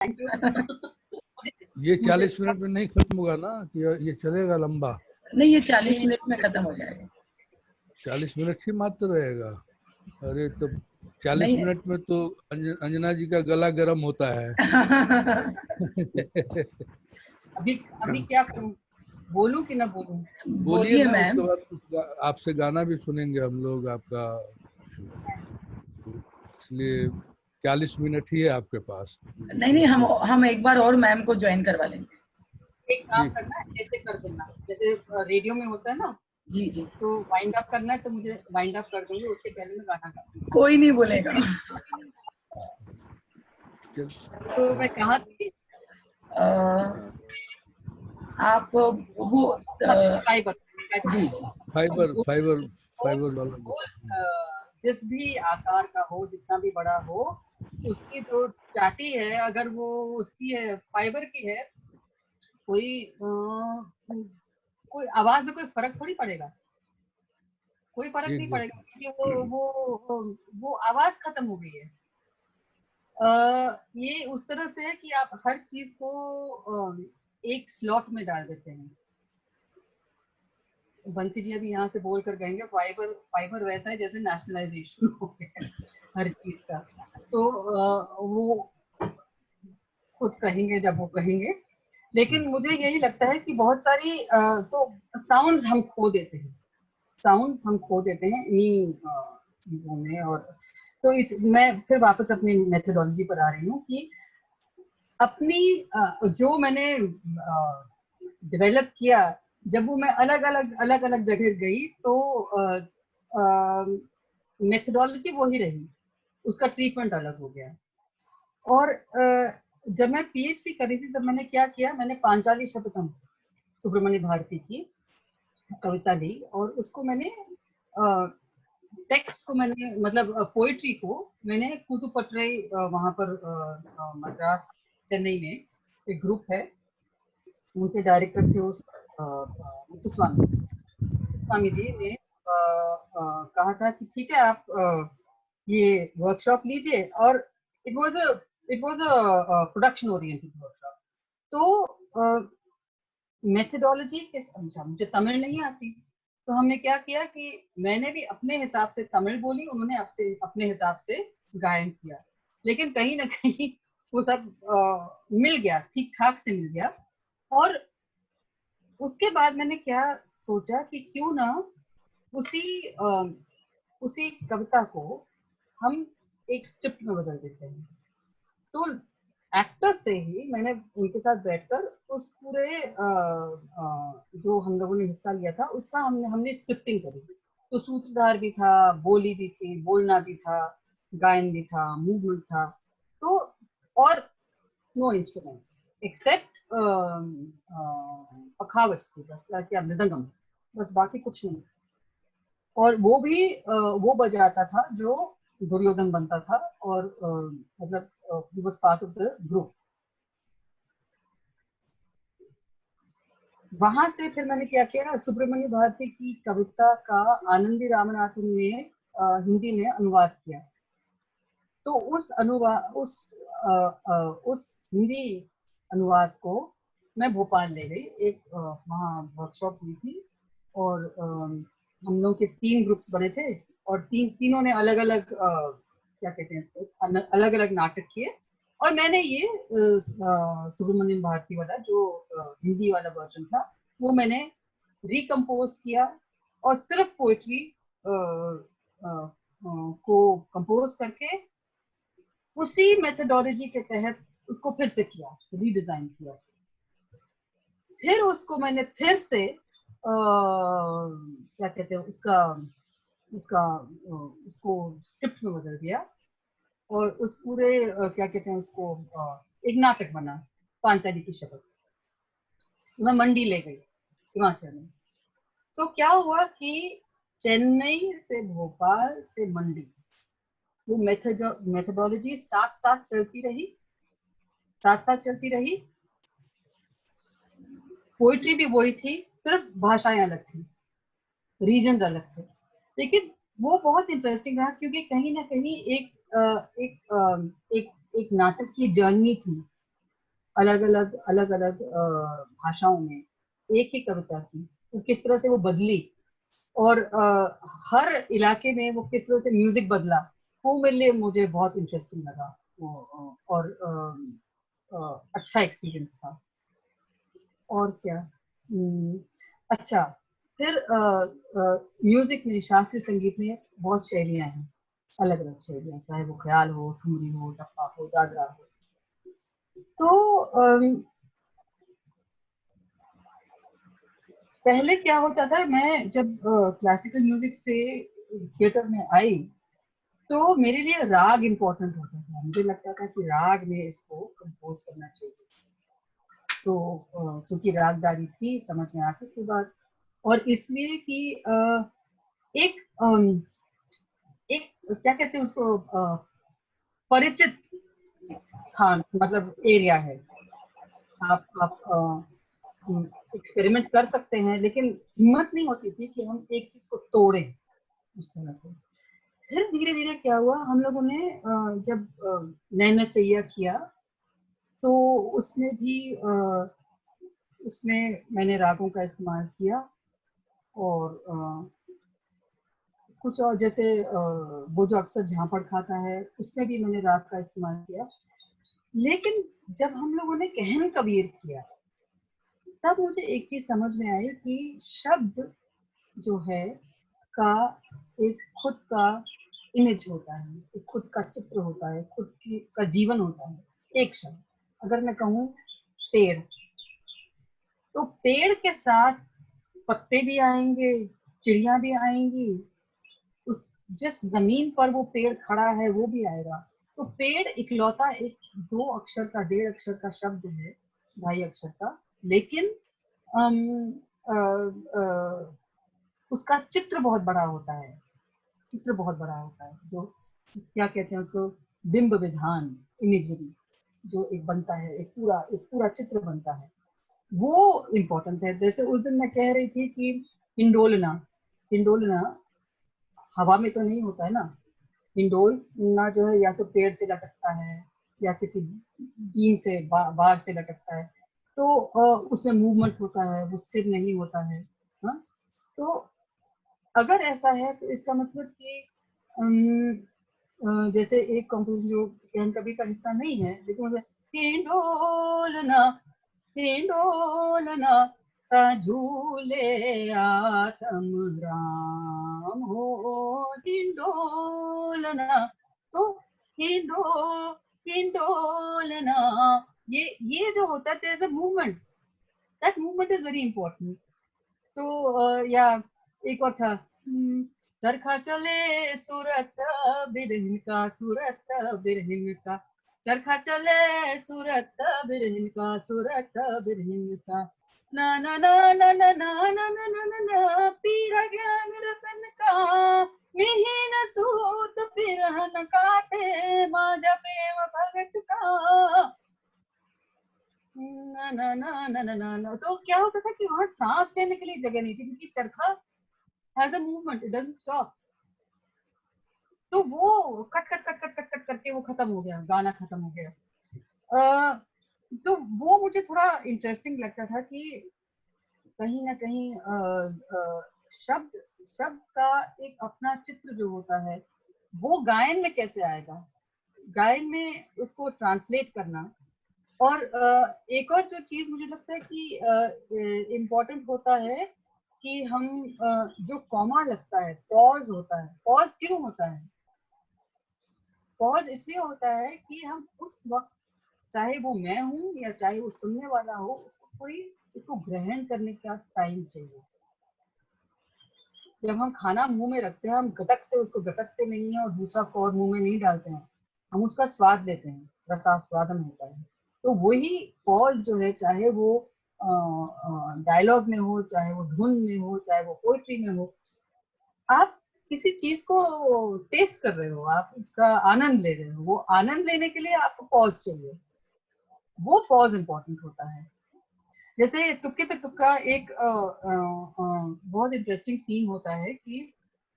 Thank you. ये 40 minute में नहीं खत्म होगा ना, कि ये चलेगा लंबा? नहीं, ये 40 मिनट में खत्म हो जाएगा। 40 मिनट ही मात्र रहेगा। अरे तो 40 मिनट में तो अंजना जी का गला गर्म होता है। अभी क्या करूं, बोलूं कि ना बोलूं? बोलिए ना, मैम। उसके बाद आपसे गाना भी सुनेंगे हम लोग आपका, इसलिए 40 मिनट ही है आपके पास। नहीं, हम एक बार और मैम को ज्वाइन करवा लेंगे। एक काम करना, ऐसे कर देना जैसे रेडियो में होता है ना। जी जी। तो वाइंड अप करना है तो मुझे वाइंड अप कर दूंगी, उसके पहले मैं गाना गाऊंगी। कोई नहीं बोलेगा। तो मैं कहाँ थी? आप वो फाइबर। जी जी, फाइबर वाला। जिस भी आकार का हो, जितना भी बड़ा हो, उसकी तो चाटी है, अगर वो उसकी है, फाइबर की है, कोई आवाज में कोई फर्क थोड़ी पड़ेगा, कोई फर्क नहीं पड़ेगा, क्योंकि वो आवाज खत्म हो गई है। ये उस तरह से है कि आप हर चीज को एक स्लॉट में डाल देते हैं। बंसी जी अभी यहाँ से बोल कर गएंगे, फाइबर वैसा है जैसे नेशनलाइजेशन हो गया हर चीज का। तो वो खुद कहेंगे जब वो कहेंगे। लेकिन मुझे यही लगता है कि बहुत सारी तो साउंड्स हम खो देते हैं, इन्हीं चीजों में। और तो मैं फिर वापस अपनी मेथोडोलॉजी पर आ रही हूँ कि अपनी जो मैंने डेवलप किया, जब वो मैं अलग अलग जगह गई, तो मेथोडोलॉजी वो ही रही, उसका ट्रीटमेंट अलग हो गया। और जब मैं पीएचडी कर रही थी तब मैंने क्या किया, मैंने पांचाली शतकम सुब्रमण्य भारती की कविता ली, और उसको मैंने टेक्स्ट को मैंने, मतलब पोएट्री को मैंने पुदुपट्टई, वहां पर मद्रास चेन्नई में एक ग्रुप है, उनके डायरेक्टर थे उस मुत्तुस्वामी जी ने कहा था कि ठीक है, आप ये वर्कशॉप लीजिए। और it was a production oriented workshop. तो मेथोडोलॉजी के, मुझे तमिल नहीं आती, तो हमने क्या किया कि मैंने भी अपने हिसाब से तमिल बोली, उन्होंने अपने हिसाब से गायन किया, लेकिन कहीं ना कहीं वो सब मिल गया, ठीक ठाक से मिल गया। और उसके बाद मैंने क्या सोचा कि क्यों ना उसी कविता को हम एक स्क्रिप्ट में बदल देते हैं। तो एक्टर से ही मैंने उनके साथ बैठकर उस पूरे जो हम लोगों ने हिस्सा लिया था उसका हमने स्क्रिप्टिंग करी। तो सूत्रधार भी था, बोली भी थी, बोलना भी था, गायन भी था, मूवमेंट था, तो और नो इंस्ट्रूमेंट्स एक्सेप्ट पखावज थी बस, क्या मृदंगम, बस बाकी कुछ नहीं। और वो भी वो बजाता था जो दुर्योधन बनता था, और मतलब he was part of the group। वहां से फिर मैंने क्या किया, सुब्रमण्य भारती की कविता का आनंदी रामनाथन ने हिंदी में अनुवाद किया। तो उस हिंदी अनुवाद को मैं भोपाल ले गई, एक वहाँ वर्कशॉप हुई थी, और हम लोग के 3 ग्रुप्स बने थे, और तीनों ने अलग अलग क्या कहते हैं, अलग अलग नाटक किए। और मैंने ये सुब्रमण्यम भारती वाला जो हिंदी वाला वर्जन था वो मैंने रिकम्पोज किया, और सिर्फ पोएट्री को कंपोज करके उसी मेथोडोलॉजी के तहत उसको फिर से किया, रीडिजाइन किया। फिर उसको मैंने फिर से क्या कहते हैं उसको स्क्रिप्ट में बदल दिया, और उस पूरे क्या कहते हैं उसको एक नाटक बना, पांचाली की शपथ। तो मैं मंडी ले गई हिमाचल में। तो क्या हुआ कि चेन्नई से भोपाल से मंडी वो मेथोडोलॉजी साथ साथ चलती रही। पोइट्री भी वही थी, सिर्फ भाषाएं अलग थी, रीजन्स अलग थे। लेकिन वो बहुत इंटरेस्टिंग रहा, क्योंकि कहीं ना कहीं एक नाटक की जर्नी थी अलग अलग भाषाओं में एक ही कविता की, वो किस तरह से वो बदली, और हर इलाके में वो किस तरह से म्यूजिक बदला, वो मेरे लिए मुझे बहुत इंटरेस्टिंग लगा और अच्छा एक्सपीरियंस था। और क्या, अच्छा, फिर म्यूजिक में, शास्त्रीय संगीत में बहुत शैलियां हैं, अलग अलग शैलियां, चाहे वो ख्याल हो, ठुमरी हो, टप्पा हो, दादरा हो। तो पहले क्या होता था, मैं जब क्लासिकल म्यूजिक से थिएटर में आई तो मेरे लिए राग इम्पोर्टेंट होता था, मुझे लगता था कि राग में इसको कंपोज करना चाहिए। तो चूंकि रागदारी थी, समझ में आती थी बात, और इसलिए कि एक एक क्या कहते हैं उसको, परिचित स्थान, मतलब एरिया है, आप एक्सपेरिमेंट कर सकते हैं, लेकिन हिम्मत नहीं होती थी कि हम एक चीज को तोड़ें उस तरह से। फिर धीरे धीरे क्या हुआ, हम लोगों ने जब नैन नचैया किया तो उसमें भी उसमें मैंने रागों का इस्तेमाल किया, और कुछ और जैसे वो जो अक्सर झांपड़ खाता है उसमें भी मैंने राग का इस्तेमाल किया। लेकिन जब हम लोगों ने कहन कबीर किया तब मुझे एक चीज समझ में आई कि शब्द जो है का एक खुद का इमेज होता है, एक खुद का चित्र होता है, खुद की का जीवन होता है। एक शब्द, अगर मैं कहूँ पेड़, तो पेड़ के साथ पत्ते भी आएंगे, चिड़िया भी आएंगी, उस जिस जमीन पर वो पेड़ खड़ा है वो भी आएगा। तो पेड़ इकलौता एक 2 अक्षर का, 1.5 अक्षर का शब्द है, 2.5 अक्षर का, लेकिन अम, अ, अ, उसका चित्र बहुत बड़ा होता है, चित्र बहुत बड़ा होता है, जो क्या कहते हैं उसको, बिंब विधान, इमेजरी जो एक बनता है, एक पूरा चित्र बनता है, वो इम्पोर्टेंट है। जैसे उस दिन मैं कह रही थी कि हिंडोलना, हिंडोलना हवा में तो नहीं होता है ना, हिंडोलना जो है या तो पेड़ से लटकता है या किसी बीम से, बार से लटकता है, तो उसमें मूवमेंट होता है, वो स्थिर नहीं होता है। हाँ, तो अगर ऐसा है तो इसका मतलब कि जैसे एक कंपोजिशन जो कहन कबीर का हिस्सा नहीं है, लेकिन मुझे हिंडोलना, हिंडोलना झूले आत्म राम हो, हिंडोलना, तो हिंडो हिंडोलना, ये जो होता है, there is a movement, that movement is very important. तो या एक और था, चरखा चले सूरत बिरहिन का, सूरत बिरहिन का, चरखा चले सूरत बिरहिन का, सूरत बिरहिन का, ना ना ना ना ना ना ना ना ना ना ना, पीड़ा ज्ञान रतन का, मिहीन सूत पिरहन काटे, माजा प्रेम भगत का, ना ना ना ना ना ना ना। तो क्या होता था कि वहां सांस लेने के लिए जगह नहीं थी, क्योंकि चरखा has a movement, it doesn't stop. तो वो cut cut cut cut cut cut करके वो खत्म हो गया, गाना खत्म हो गया। तो वो मुझे थोड़ा इंटरेस्टिंग लगता था कि कहीं ना कहीं शब्द शब्द का एक अपना चित्र जो होता है वो गायन में कैसे आएगा, गायन में उसको ट्रांसलेट करना। और एक और जो चीज मुझे लगता है कि इम्पोर्टेंट होता है कि हम जो कॉमा लगता है, पॉज होता है, पॉज क्यों होता है, पॉज इसलिए होता है कि हम उस वक्त, चाहे वो मैं हूं या चाहे वो सुनने वाला हो, उसको थोड़ी उसको ग्रहण करने का टाइम चाहिए। जब हम खाना मुंह में रखते हैं, हम गटक से उसको गटकते नहीं है और दूसरा कौर मुंह में नहीं डालते हैं, हम उसका स्वाद लेते हैं, रसास्वादन होता है। तो वही पॉज जो है, चाहे वो डायलॉग में हो, चाहे वो धुन में हो, चाहे वो पोएट्री में हो, आप किसी चीज को टेस्ट कर रहे हो, आप उसका आनंद ले रहे हो, वो आनंद लेने के लिए आपको पॉज चाहिए, वो पॉज इम्पोर्टेंट होता है। जैसे तुक्के पे तुक्का एक बहुत इंटरेस्टिंग सीन होता है कि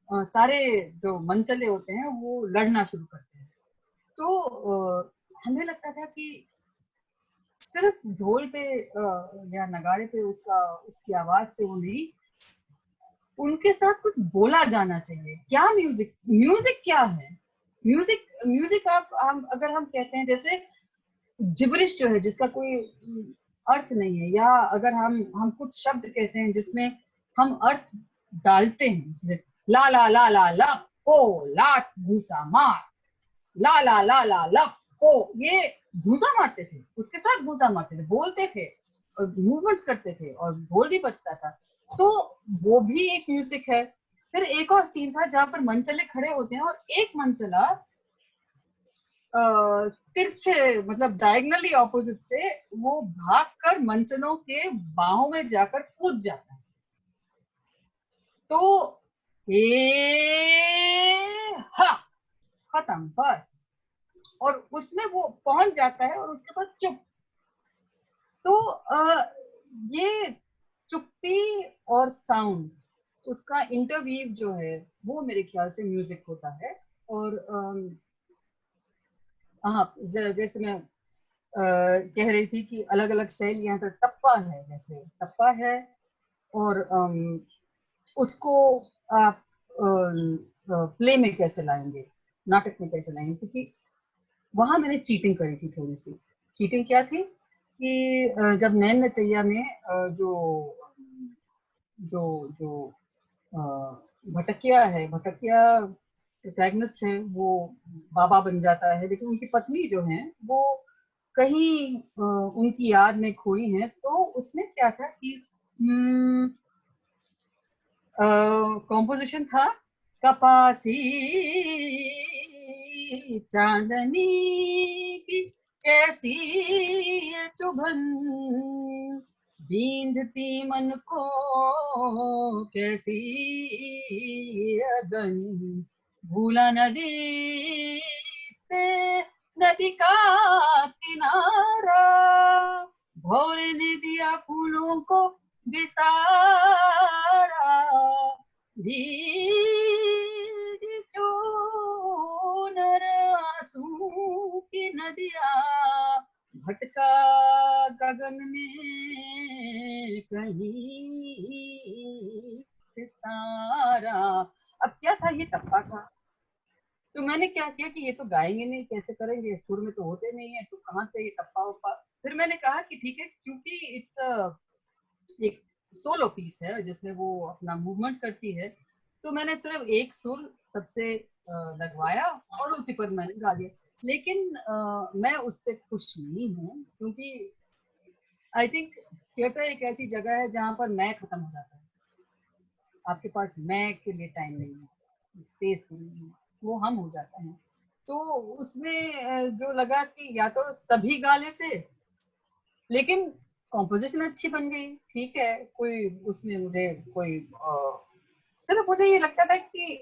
सारे जो मनचले होते हैं वो लड़ना शुरू करते हैं। तो हमें लगता था कि सिर्फ ढोल पे या नगाड़े पे उसकी आवाज से वो नहीं, उनके साथ कुछ बोला जाना चाहिए। क्या म्यूजिक, म्यूजिक क्या है? म्यूजिक, म्यूजिक हम अगर हम कहते हैं जैसे जिब्रिश जो है जिसका कोई अर्थ नहीं है, या अगर हम कुछ शब्द कहते हैं जिसमें हम अर्थ डालते हैं, जैसे ला ला ला ला ला पो लाट भूसा मार, ला ला ला ला ला पो, ये भूसा मारते थे, उसके साथ भूसा मारते थे, बोलते थे और मूवमेंट करते थे और ढोल भी बजता था, तो वो भी एक म्यूजिक है। फिर एक और सीन था जहां पर मनचले खड़े होते हैं और एक मनचला तिरछे मतलब डायगनली ऑपोजिट से वो भागकर मंचलों के बाहों में जाकर कूद जाता है, तो हा खत्म बस, और उसमें वो पहुंच जाता है और उसके बाद चुप। तो ये चुप्पी और साउंड, उसका इंटरवीव जो है वो मेरे ख्याल से म्यूजिक होता है। और हाँ, जैसे मैं कह रही थी कि अलग अलग शैलियां, तो टप्पा है, जैसे टप्पा है और उसको आप प्ले में कैसे लाएंगे, नाटक में कैसे लाएंगे, क्योंकि वहां मैंने चीटिंग करी थी थोड़ी सी। चीटिंग क्या थी कि जब नैन नचैया में जो जो जो भटकिया है, भटकिया प्रोटैगनिस्ट है, वो बाबा बन जाता है, लेकिन उनकी पत्नी जो है वो कहीं उनकी याद में खोई है। तो उसमें क्या था कि कॉम्पोजिशन था, कपासी चांदनी की कैसी ये चुभन, बींधती मन को कैसी अगन, भूला नदी से नदी का किनारा, भौरे ने दिया फूलों को बिसारा, भीग चूनर आंसू की नदिया, भटका गगन में कहीं सितारा। अब क्या था, ये टप्पा था, तो मैंने क्या किया कि ये तो गाएंगे नहीं, कैसे करेंगे, सुर में तो होते नहीं है, तो कहाँ से ये टप्पा वप्पा। फिर मैंने कहा कि ठीक है, क्योंकि इट्स एक सोलो पीस है जिसमें वो अपना मूवमेंट करती है, तो मैंने सिर्फ एक सुर सबसे लगवाया और उसी पर मैंने गा दिया। लेकिन मैं उससे खुश नहीं हूँ, क्योंकि आई थिंक थिएटर एक ऐसी जगह है जहाँ पर मैं खत्म हो जाता है, आपके पास मैं के लिए टाइम नहीं है, स्पेस नहीं है, वो हम हो जाते हैं। तो उसमें जो लगा कि या तो सभी गा लेते, लेकिन कॉम्पोजिशन अच्छी बन गई, ठीक है, कोई उसमें मुझे कोई सिर्फ मुझे ये लगता था कि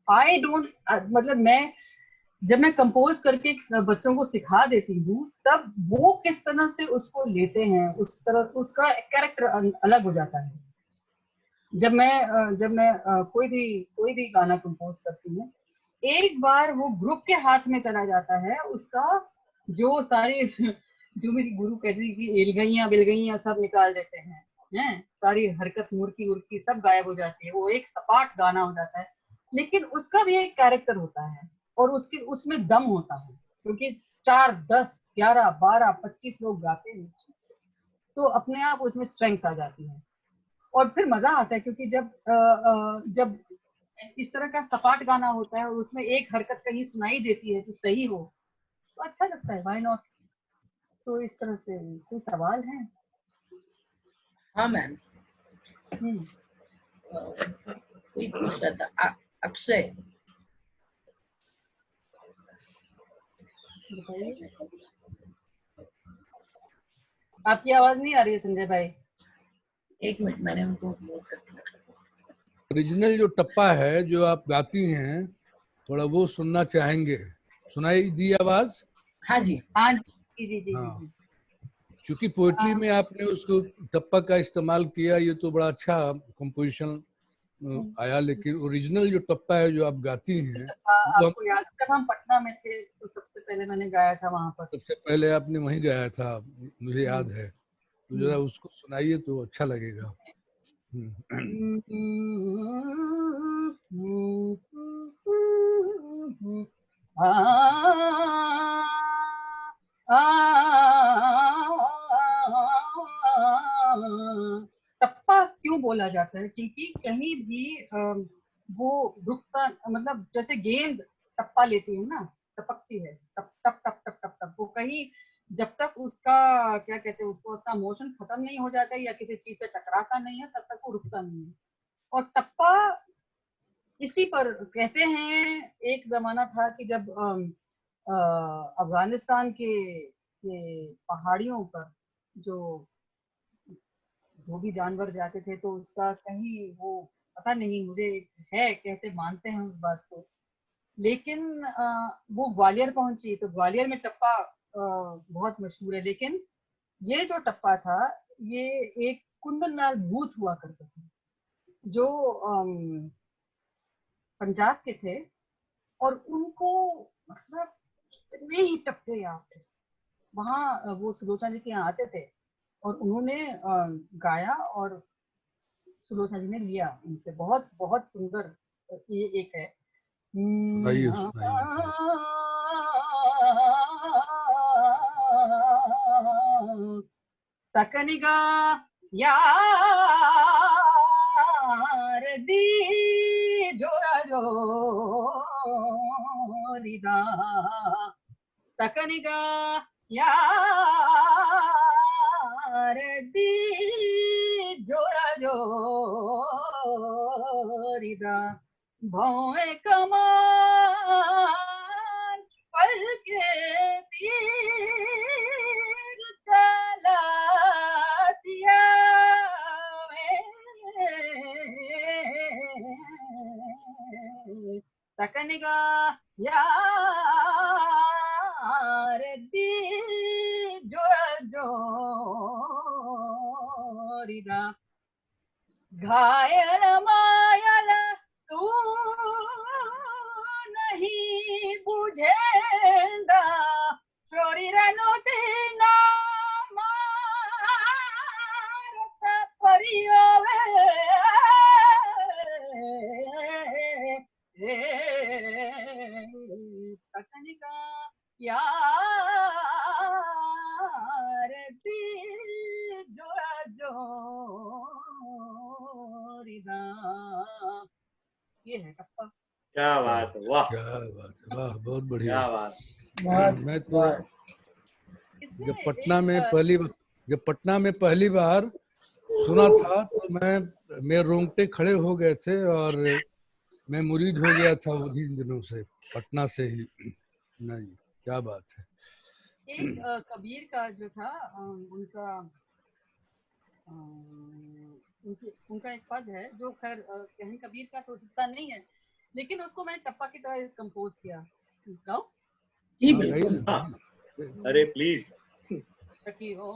आई डोंट, मतलब मैं जब मैं कंपोज करके बच्चों को सिखा देती हूँ, तब वो किस तरह से उसको लेते हैं, उस तरह उसका कैरेक्टर अलग हो जाता है। जब मैं कोई भी गाना कंपोज करती हूँ, एक बार वो ग्रुप के हाथ में चला जाता है, उसका जो सारी जो मेरी गुरु कहती थी कि एलगैया बिलगैया सब निकाल देते हैं, सारी हरकत मुर्की उर्की सब गायब हो जाती है, वो एक सपाट गाना हो जाता है। लेकिन उसका भी एक कैरेक्टर होता है और उसमें दम होता है, क्योंकि 4, 10, 11, 12, 25 लोग गाते हैं, तो अपने आप उसमें स्ट्रेंथ आ जाती है और फिर मजा आता है, क्योंकि जब इस तरह का सपाट गाना होता है और उसमें एक हरकत कहीं सुनाई देती है तो सही हो, तो अच्छा लगता है, व्हाई नॉट। तो इस तरह से कोई सवाल है? हाँ मैम, हम्म, कोई पूछ रहा था, अक्षय। बताइए। आपकी आवाज नहीं आ रही है संजय भाई। एक मिनट, मैंने उनको म्यूट कर दिया। ओरिजिनल जो टप्पा है जो आप गाती हैं, थोड़ा वो सुनना चाहेंगे, सुनाई दी आवाज? हाँ जी, हाँ जी जी जी हाँ, जी। क्योंकि पोएट्री हाँ में आपने उसको टप्पा का इस्तेमाल किया, ये तो बड़ा अच्छा कंपोजिशन आया, लेकिन ओरिजिनल जो टप्पा है जो आप गाती हैं वो आपको याद है जब हम पटना में थे तो सबसे पहले मैंने गाया था वहां पर। सबसे पहले आपने वहीं गाया था, मुझे याद है। तो जरा उसको सुनाइए तो अच्छा लगेगा। टप्पा क्यों बोला जाता है? क्योंकि कहीं भी वो रुकता, मतलब जैसे गेंद टप्पा लेती है ना, टपकती है, टप टप टप टप टप टप, वो कहीं जब तक उसका क्या कहते हैं उसको, उसका मोशन खत्म नहीं हो जाता है या किसी चीज से टकराता नहीं है तब तक वो रुकता नहीं है। और टप्पा इसी पर कहते हैं, एक जमाना था कि जब अफगानिस्तान के पहाड़ियों पर जो जो भी जानवर जाते थे तो उसका कहीं वो, पता नहीं मुझे, है कहते मानते हैं उस बात को, लेकिन वो ग्वालियर पहुंची तो ग्वालियर में टप्पा बहुत मशहूर है। लेकिन ये जो टप्पा था ये एक कुंदनलाल बूथ हुआ करते थे जो पंजाब के थे, और उनको मतलब कितने ही टप्पे याद थे। वहाँ वो सुलोचना जी के यहाँ आते थे और उन्होंने गाया और सुलोचना जी ने लिया उनसे। बहुत बहुत सुंदर ये एक है। सुनाइए सुनाइए। तकनिगा यार दी जोरा जोरिदा, तकनिगा यार दी जोरा जोरिदा, भौए कमान पल के तीर चला दिया तकनिगा यार दी जोरा जोरिदा, घायल मायल तू नहीं बुझेंदा, चोरी रनो दीना मारत परियोवे तकनिका यार दी जोरा जोरिदा। ये है टप्पा। क्या बात है, वाह क्या बात है, वाह बहुत बढ़िया। क्या बात। मैं तो जब पटना में पहली बार सुना था तो मेरे रोंगटे खड़े हो गए थे और मैं मुरीद हो गया था उन्हीं दिनों से, पटना से ही। नहीं, क्या बात है। एक कबीर का जो था उनका उनका एक पद है जो खैर कहन कबीर का तो हिस्सा नहीं है, लेकिन उसको मैंने टप्पा की तरह कंपोज किया। गाओ जी हाँ, बिल्कुल। अरे प्लीज। सखियो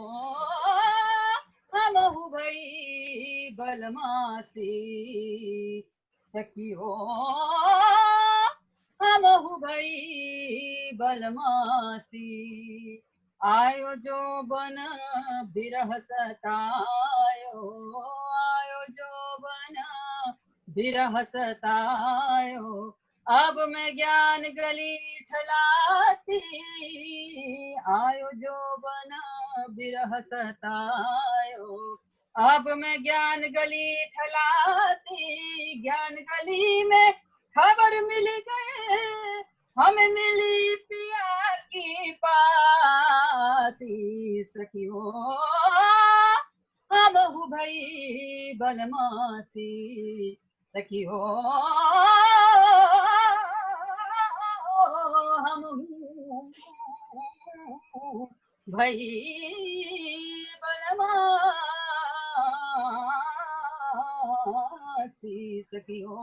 हमहु भई बलमासी, सखियो हमहु भई बलमासी, आयो जो बन बिरह सतायो, आयो जो बन बिरह सतायो, अब मैं ज्ञान गली ठलाती, आयो जो बन बिरह सतायो, अब मैं ज्ञान गली ठलाती, ज्ञान गली में खबर मिल गए हमें मिली प्यार की पाती, सखियो हमहु भई बलमासी, सखियो हमहु भई बलमासी, सखियो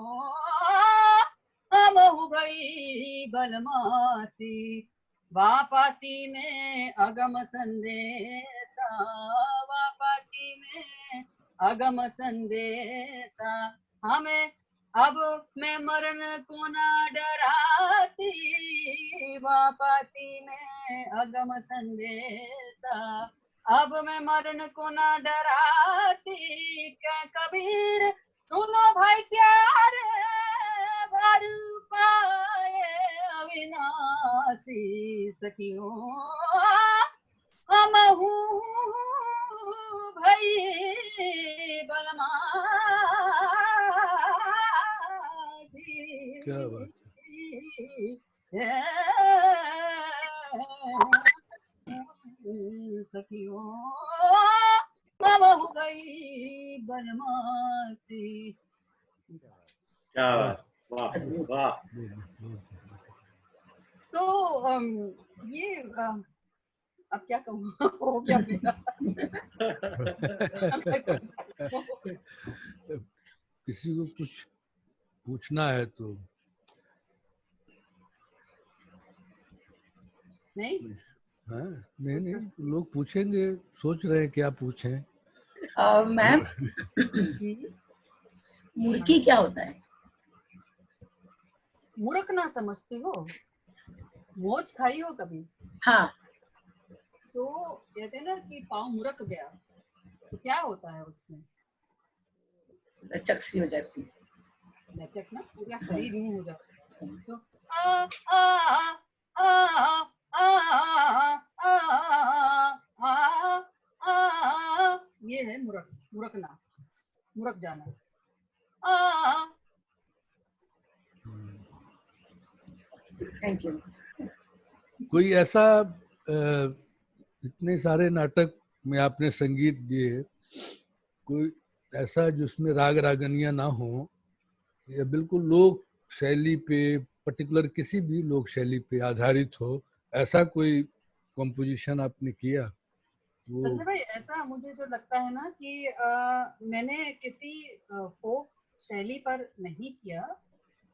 हमहु भई बलमासी, वापाती में अगम संदेशा, वापाती में अगम संदेशा, हमें अब मैं मरण को ना डराती, वापती में अगम संदेशा। अब मैं मरण को ना डराती, क्या कबीर सुनो भाई प्यारे, वर पाए अविनाशी सखियों, हम हूँ भई बलमा। क्या बात सखियों, हम हो गई बनमासी। क्या बात, वाह वाह। तो ये अब क्या कहूँ, हो गया मेरा। किसी को कुछ पूछना है तो नहीं हाँ, नहीं लोग पूछेंगे, सोच रहे हैं क्या पूछें। मैम, मुर्गी क्या होता है? मुरकना समझती हो? मोच खाई हो कभी? हाँ। तो कहते हैं ना कि पाँव मुरक गया, तो क्या होता है उसमें? लचक सी हो जाती है। लचक ना, पूरा शरीर यूं हो जाता है। तो आ आ आ आ आ आ, ये है मुरक, मुरकना, मुरक जाना। आ थैंक यू। कोई ऐसा इतने सारे नाटक में आपने संगीत दिए, कोई ऐसा जिसमें राग रागनियां ना हो, या बिल्कुल लोक शैली पे, पर्टिकुलर किसी भी लोक शैली पे आधारित हो, ऐसा कोई कंपोजिशन आपने किया? वो संजय भाई, ऐसा मुझे जो लगता है ना कि मैंने किसी फोक शैली पर नहीं किया,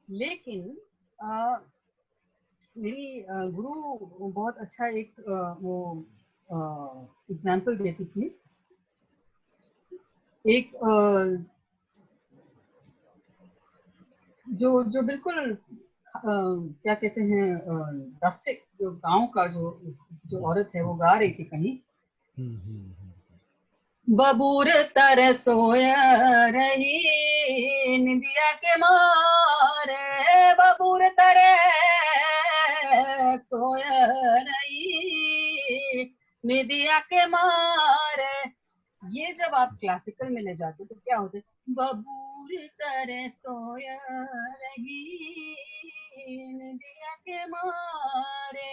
लेकिन मेरी गुरु बहुत अच्छा एक वो एग्जाम्पल देती थी। एक जो जो बिल्कुल क्या कहते हैं, डस्टिक, जो गांव का जो औरत है, वो गा रही थी कहीं, बबूर तर सोय रही निंदिया के मारे, बबूर तर सोय रही निंदिया के मारे। ये जब आप क्लासिकल में ले जाते तो क्या होते, बबूर तर सोय रही निंदिया के मारे,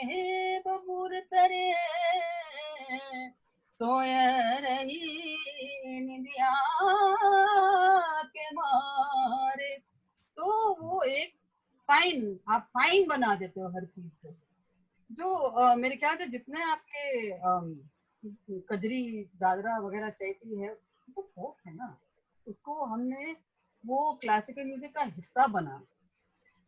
बबूर तरे सोय रही निंदिया के मारे। तो वो एक फाइन, आप फाइन बना देते हो हर चीज को। जो मेरे ख्याल से जितने आपके कजरी, दादरा वगैरह चलती है, तो फोक है ना, उसको हमने वो क्लासिकल म्यूजिक का हिस्सा बना।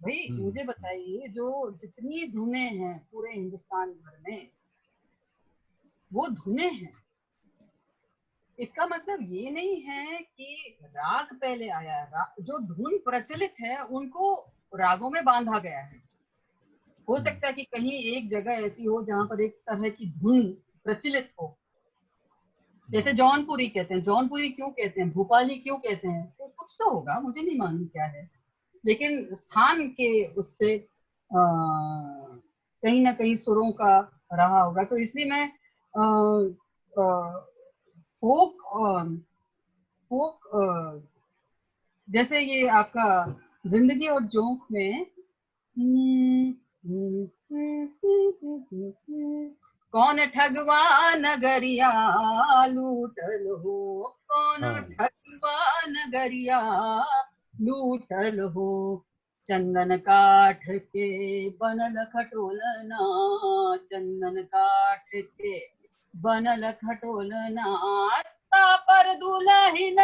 भाई मुझे बताइए, जो जितनी धुनें हैं पूरे हिंदुस्तान भर में, वो धुनें हैं। इसका मतलब ये नहीं है कि राग पहले आया, जो धुन प्रचलित है उनको रागों में बांधा गया है। हो सकता है कि कहीं एक जगह ऐसी हो जहां पर एक तरह की धुन प्रचलित हो, जैसे जौनपुरी कहते हैं। जौनपुरी क्यों कहते हैं, भोपाली क्यों कहते हैं, तो कुछ तो होगा, मुझे नहीं मालूम क्या है, लेकिन स्थान के उससे कहीं ना कहीं सुरों का रहा होगा। तो इसलिए मैं फोक फोक जैसे ये आपका जिंदगी और जोंक में कौन ठगवा नगरिया लूटल हो, कौन ठगवा नगरिया लूटल हो, चंदन काठ के बनल खटोलना, चंदन काठ के बनल खटोलना, पर दुलहिन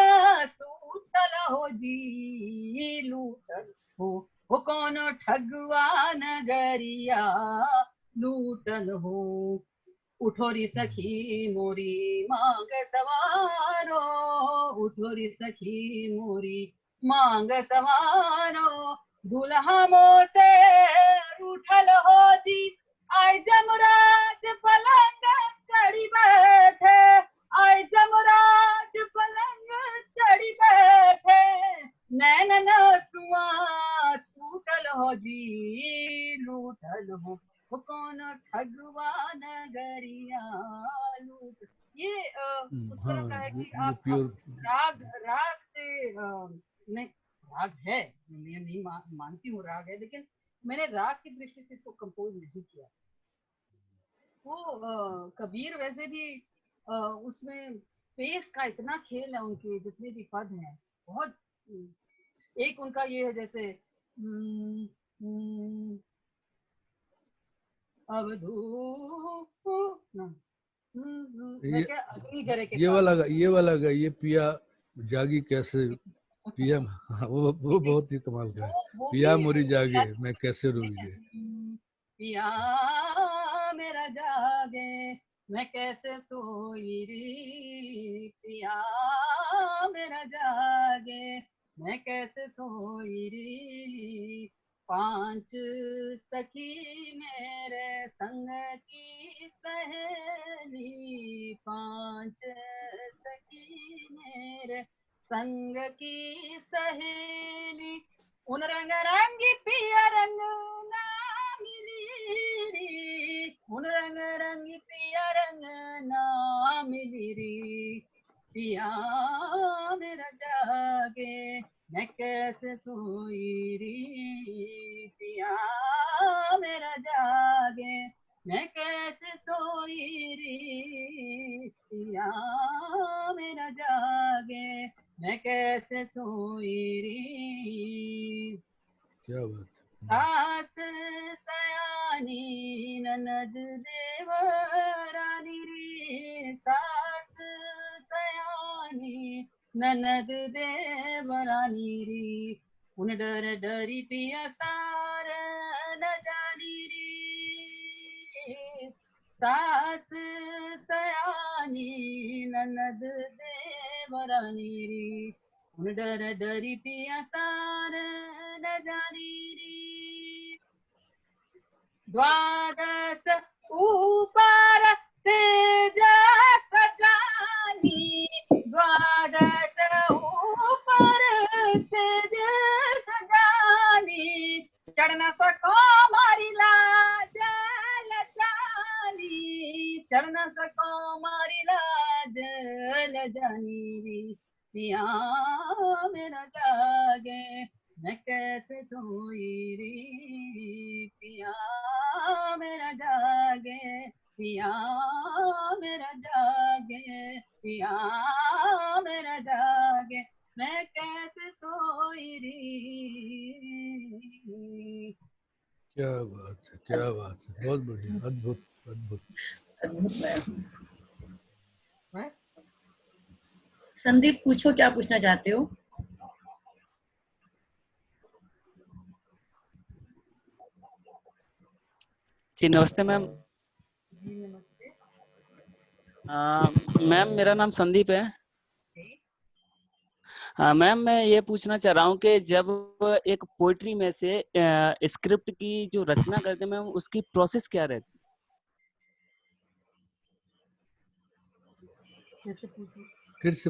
सूतल हो जी लूटल हो, वो कौन ठगवा नगरिया लूटल हो। उठोरी सखी मोरी मांग सवारो, उठोरी सखी मोरी मांग सवारो दुल्हा मो से रूठल हो जी, आय जमराज पलंग चढ़ी बैठे, आय जमराज पलंग चढ़ी बैठे, नैनन सुआ टूटल हो जी, लूटल हो कौन ठगवा नगरिया लूट। ये उस तरह का है कि ये आप प्योर राग राग से नहीं, राग है, मैं नहीं मानती हूँ राग है, लेकिन मैंने राग की दृष्टि से इसको कंपोज नहीं किया। वो कबीर वैसे भी उसमें स्पेस का इतना खेल है, उनके जितने भी पद हैं बहुत। एक उनका ये है जैसे अवधू ना, मैं क्या अग्नि जरे के कारण ये वाला गा, ये पिया जागी कैसे, पिया वो बहुत ही कमाल का है। वो पिया भी मोरी जागे मैं कैसे रोई रे। पिया मेरा जागे मैं कैसे सोई री, पिया मेरा जागे मैं कैसे सोई री, पांच सखी मेरे संग की सहेली, पांच सखी मेरे संग की सहेली, उन रंग रंगी पिया रंग ना मिली री, उन रंग रंगी पिया रंग ना मिली री, पिया मेरा जागे मैं कैसे सोई री, पिया मेरा जागे मैं कैसे सोई री, पिया मेरा जागे मैं कैसे सोई री। क्या बात है। सास सयानी ननद देवरानी री, सास सयानी ननद देवरानी री, उन डर डरी पिया सार न जानी री, सास सयानी ननद देवरानी री, उन डर डरी पिया सार न जानी री, द्वादश ऊपर से जा सजानी, द्वादश ऊपर से जा सजानी, चढ़ न सको मारी लाज लजानी, चढ़ न सको मारी लाज लजानी, पिया मेरा जागे मैं कैसे सोई री, पिया मेरा जागे, पिया मेरा जागे, पिया मेरा जागे मैं कैसे सोई री। क्या बात है, क्या बात है, बहुत बढ़िया, अद्भुत अद्भुत अद्भुत मैम। बस संदीप पूछो, क्या पूछना चाहते हो? जी नमस्ते मैम। जी नमस्ते। मैम मेरा नाम संदीप है। मैम मैं ये पूछना चाह रहा हूँ कि जब एक पोइट्री में से स्क्रिप्ट की जो रचना करते हैं मैम, उसकी प्रोसेस क्या रहती फिर से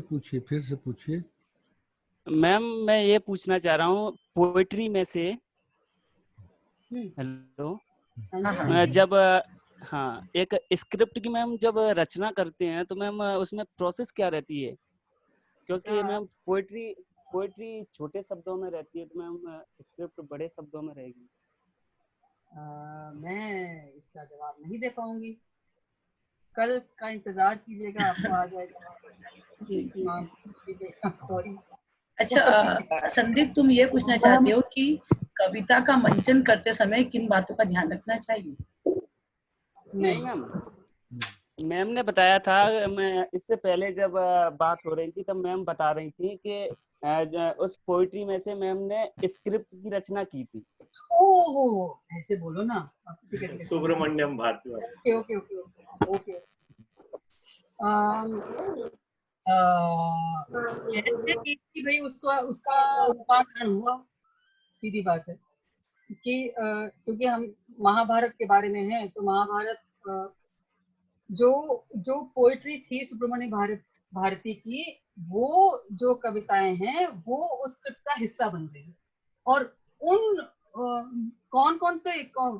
पूछिए। फिर से पूछिए। मैम मैं ये पूछना चाह रहा हूँ पोइट्री में से, हेलो, जब हाँ एक स्क्रिप्ट की मैम जब रचना करते हैं तो मैम उसमें प्रोसेस क्या रहती है? क्योंकि मैम पोइट्री छोटे शब्दों में रहती है तो मैम स्क्रिप्ट बड़े शब्दों में रहेगी। मैं इसका जवाब नहीं दे पाऊंगी, कल का इंतजार कीजिएगा, आपको आ जाएगा। सॉरी। अच्छा संदीप, तुम ये पूछना चाहते हो कि कविता का मंचन करते समय किन बातों का ध्यान रखना चाहिए? नहीं मैम ने बताया था, मैं इससे पहले जब बात हो रही थी तब मैम बता रही थी कि उस पोइट्री में से मैम ने स्क्रिप्ट की रचना की थी। ओहो, ऐसे बोलो ना। ठीक है। Subramaniam Bharati. Okay okay okay okay. जैसे कि कि भाई उसका उसका रूपांतरण हुआ, सीधी बात है कि क्योंकि हम महाभारत के बारे में हैं, तो महाभारत जो जो पोएट्री थी सुब्रमण्य भारती की, वो जो कविताएं हैं वो उस स्क्रिप्ट का हिस्सा बन गई। और उन कौन कौन से क्या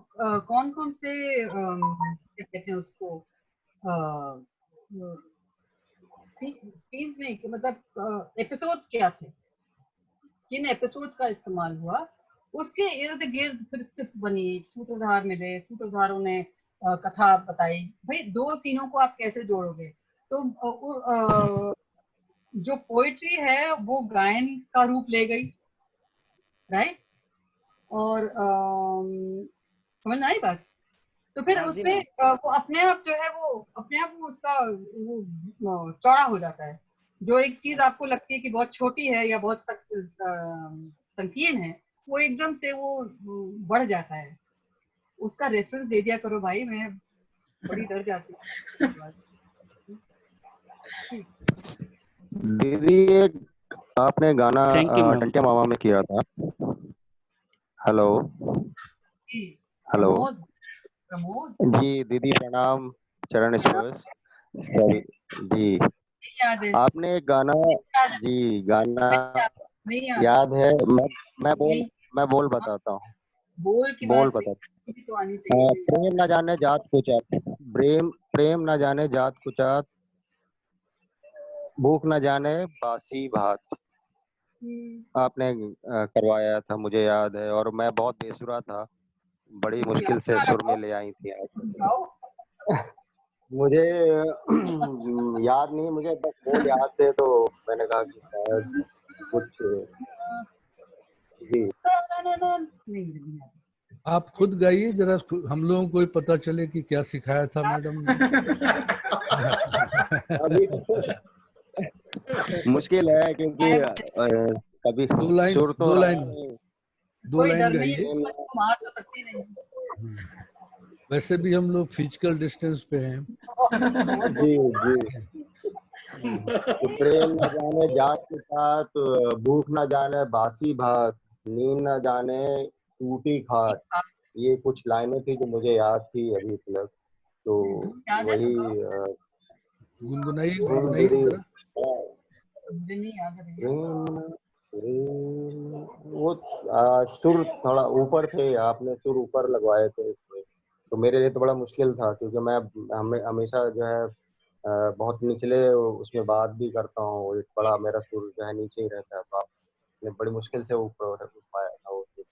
कहते हैं उसको, सीन्स में, मतलब एपिसोड्स क्या थे, किन एपिसोड्स का इस्तेमाल हुआ, उसके इर्द गिर्द फिर स्क्रिप्ट बनी, सूत्रधार मिले, सूत्रधारों ने कथा बताई। भाई 2 सीनों को आप कैसे जोड़ोगे? तो जो पोइट्री है वो गायन का रूप ले गई, राइट? और समझ में आई बात? तो फिर हाँ जी उसमें मैम। वो अपने आप जो है वो अपने आप वो उसका वो चौड़ा हो जाता है। जो एक चीज आपको लगती है कि बहुत छोटी है या बहुत संकीर्ण है, वो एकदम से वो बढ़ जाता है। उसका रेफरेंस दे दिया करो भाई, मैं बड़ी डर जाती हूँ। दीदी एक आपने गाना थैंक यू मैम। टंटिया मामा में किया था। हेलो जी, हेलो प्रमोद जी दीदी प्रणाम, चरण स्पर्श सभी जी। याद है, आपने एक गाना जी गाना नहीं याद, याद है? नहीं, मैं बोल बताता हूँ, बोल की बोल बात बताता नहीं, भी तो आनी चाहिए। प्रेम न जाने जात कुचात, प्रेम न जाने जात कुचात, भूख न जाने बासी भात। आपने करवाया था, मुझे याद है, और मैं बहुत बेसुरा था, बड़ी मुश्किल से सुर में ले आई थी आप। मुझे याद नहीं, मुझे बस बोल याद थे, तो मैंने कहा कि शायद कुछ जी। नहीं, आप खुद गाइए जरा, हम लोगों को भी पता चले कि क्या सिखाया था मैडम ने। अभी मुश्किल है क्योंकि कभी सुर तो रहा नहीं। दो लाइन डर नहीं, गाइए। मार तो सकती नहीं। वैसे भी हम लोग फिजिकल डिस्टेंस पे हैं। जी जी। तो प्रेम न जाने जात के साथ, भूख न जाने बासी भात, नींद न जाने टूटी खाट, ये कुछ लाइनें थी जो मुझे याद थी अभी तक। तो वही गुनगुनाइए दीदी जरा। मुझे नहीं याद है भैया। वो सुर थोड़ा ऊपर थे, आपने सुर ऊपर लगवाए थे इसमें, तो मेरे लिए तो बड़ा मुश्किल था, क्योंकि मैं हमेशा जो है बहुत निचले उसमें बात भी करता हूँ, एक बड़ा मेरा सुर जो है नीचे ही रहता है, तो आपने बड़ी मुश्किल से ऊपर उठाया था वो सुर।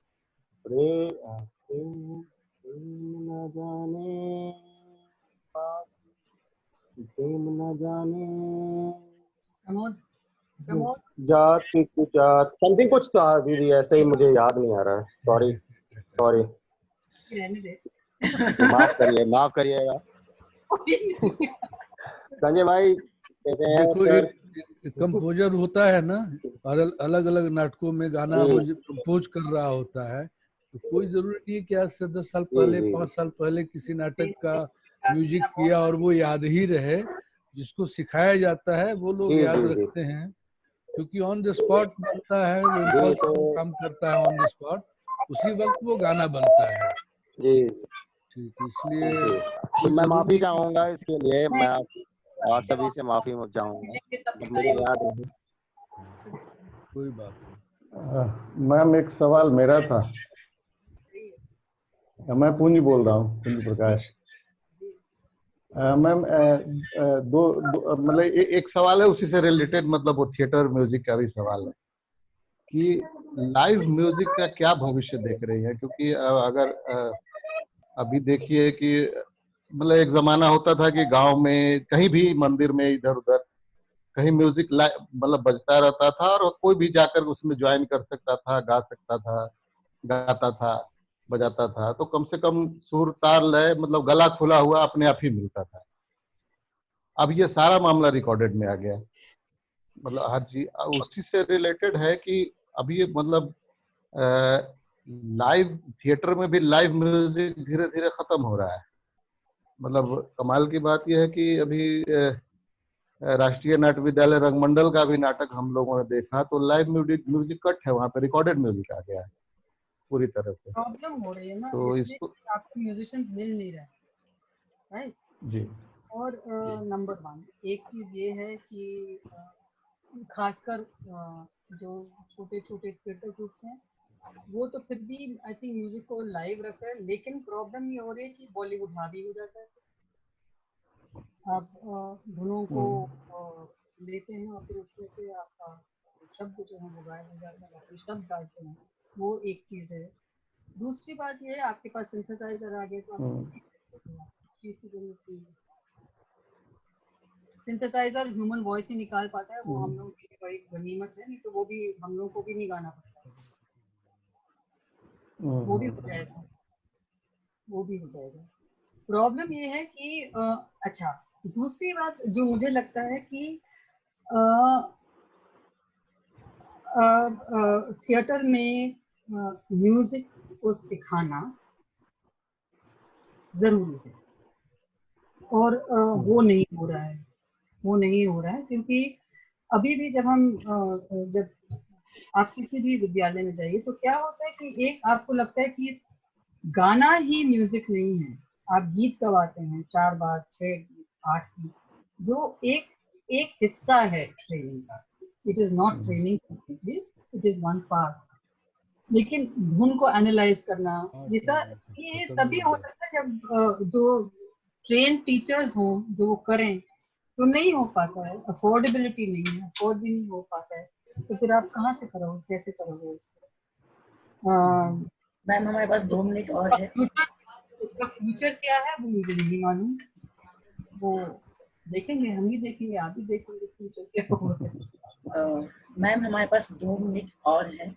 प्रेम न जाने प्रेम न जाने जात की कुछ समथिंग कुछ था दीदी, ऐसे ही मुझे याद नहीं आ रहा है, सॉरी सॉरी, रहने दे। माफ करिएगा। संजय भाई कैसे हैं देखो, सर? एक कंपोजर होता है ना, और अलग अलग नाटकों में गाना वो कंपोज कर रहा होता है, तो कोई जरूरी नहीं है कि आज से 10 साल पहले, 5 साल पहले किसी नाटक का म्यूजिक किया और वो याद ही रहे। जिसको सिखाया जाता है वो लोग याद रखते हैं, क्योंकि ऑन द स्पॉट बनता है, वो इम्पल्स काम करता है ऑन द स्पॉट, उसी वक्त वो गाना बनता है जी। ठीक, इसलिए तो मैं माफी चाहूंगा इसके लिए, मैं आप सभी से माफी चाहूंगा, मुझे याद नहीं। कोई बात नहीं। मैम एक सवाल मेरा था, मैं पुंज बोल रहा हूँ, पुंज प्रकाश। मैम मतलब एक सवाल है उसी से रिलेटेड, मतलब वो थिएटर म्यूजिक का भी सवाल है कि लाइव म्यूजिक का क्या भविष्य देख रही है, क्योंकि अगर अभी देखिए कि मतलब एक जमाना होता था कि गांव में कहीं भी मंदिर में इधर उधर कहीं म्यूजिक मतलब बजता रहता था, और कोई भी जाकर उसमें ज्वाइन कर सकता था, गा सकता था, गाता था, बजाता था, तो कम से कम सुर ताल लय मतलब गला खुला हुआ अपने आप ही मिलता था। अब ये सारा मामला रिकॉर्डेड में आ गया, मतलब हर चीज उसी से रिलेटेड है कि अभी ये मतलब लाइव थिएटर में भी लाइव म्यूजिक धीरे धीरे खत्म हो रहा है। मतलब कमाल की बात यह है कि अभी राष्ट्रीय नाट्य विद्यालय रंगमंडल का भी नाटक हम लोगों ने देखा, तो लाइव म्यूजिक कट है, वहाँ पे रिकॉर्डेड म्यूजिक आ गया है पूरी तरह से। प्रॉब्लम हो रही है ना, तो इसलिए इसको आपको म्यूजिशियंस मिल नहीं रहे, राइट। जी और नंबर 1 एक चीज ये है कि खासकर जो छोटे छोटे थिएटर ग्रुप्स हैं वो तो फिर भी आई थिंक म्यूजिक को लाइव रख रहे हैं, लेकिन प्रॉब्लम ये हो रही है कि बॉलीवुड हावी हो जाता है। आप धुनों को लेते हैं और फिर उसमें से आपका शब्द जो है वो गायब हो जाता है, फिर शब्द डालते हैं, वो एक चीज है। दूसरी बात ये है आपके पास सिंथेसाइजर आ गया तो आपको इसकी चीज की जरूरत नहीं है। सिंथेसाइजर ह्यूमन वॉइस ही निकाल पाता है, वो हम लोगों के लिए बड़ी गनीमत है, नहीं तो वो भी हम लोगों को भी नहीं गाना पड़ता है। वो भी हो जाएगा, वो भी हो जाएगा। प्रॉब्लम ये है कि अच्छा, दूसरी बात जो मुझे लगता है कि थिएटर में म्यूजिक को सिखाना जरूरी है, और वो नहीं हो रहा है, वो नहीं हो रहा है, क्योंकि अभी भी जब हम जब आप किसी भी विद्यालय में जाइए तो क्या होता है कि एक आपको लगता है कि गाना ही म्यूजिक नहीं है, आप गीत गवाते हैं 4 बार 6 8 गीत, जो एक हिस्सा है ट्रेनिंग का। It is not training completely, it is one part. लेकिन धुन को एनालाइज करना ये तभी हो सकता है जब जो ट्रेन टीचर्स हों जो वो करें, तो नहीं हो पाता है, अफोर्डेबिलिटी नहीं है, अफोर्ड भी नहीं हो पाता है, तो फिर आप कहाँ से करोगे, कैसे करोगे उसको? मैम हमारे पास 2 मिनट और है। उसका फ्यूचर क्या है वो मुझे नहीं मालूम, वो देखेंगे, हम ही देखेंगे, आप भी देखेंगे फ्यूचर क्या होगा। मैम हमारे पास 2 मिनट और है,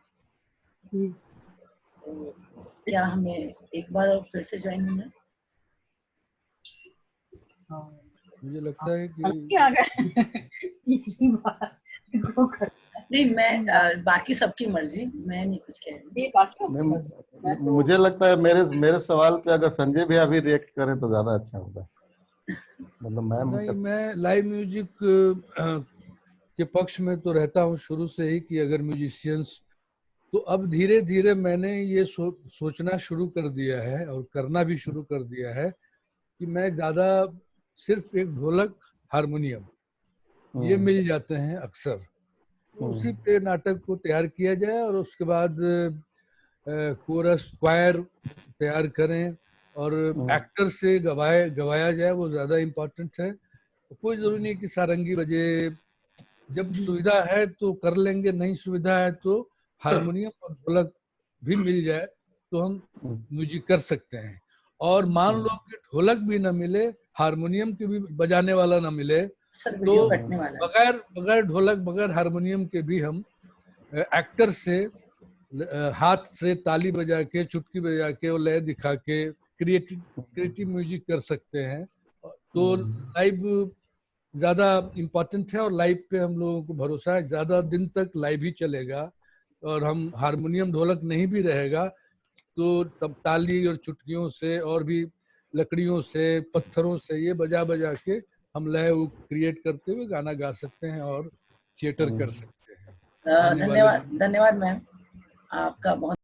तो क्या हमें एक बार और फिर से ज्वाइन होना? मुझे लगता है कि आ गए तीसरी बार इसको कर। नहीं, मैं बाकी सबकी मर्जी, मैं नहीं कुछ कह रही। मुझे लगता है मेरे सवाल पे अगर संजय भी अभी रिएक्ट करें तो ज्यादा अच्छा होगा। मतलब मैं लाइव म्यूजिक के पक्ष में तो रहता हूँ शुरू से ही कि अगर म्यूजिशियंस, तो अब धीरे धीरे मैंने ये सोचना शुरू कर दिया है और करना भी शुरू कर दिया है कि मैं ज्यादा सिर्फ एक ढोलक हारमोनियम ये मिल जाते हैं अक्सर, तो उसी पे नाटक को तैयार किया जाए और उसके बाद कोरस क्वायर तैयार करें और एक्टर से गवाया जाए, वो ज्यादा इम्पोर्टेंट है। तो कोई जरूरी नहीं कि सारंगी बजे, जब सुविधा है तो कर लेंगे, नहीं सुविधा है तो हारमोनियम और ढोलक भी मिल जाए तो हम म्यूजिक कर सकते हैं। और मान लो कि ढोलक भी ना मिले, हारमोनियम के भी बजाने वाला ना मिले, तो बगैर ढोलक बगैर हारमोनियम के भी हम एक्टर से हाथ से ताली बजा के, चुटकी बजा के और लय दिखा के क्रिएटिव म्यूजिक कर सकते हैं। तो लाइव ज्यादा इम्पोर्टेंट है और लाइव पे हम लोगों को भरोसा है, ज्यादा दिन तक लाइव ही चलेगा। और हम हारमोनियम ढोलक नहीं भी रहेगा तो तब ताली और चुटकियों से और भी लकड़ियों से पत्थरों से ये बजा बजा के हम लय क्रिएट करते हुए गाना गा सकते हैं और थिएटर कर सकते हैं। धन्यवाद मैम, आपका बहुत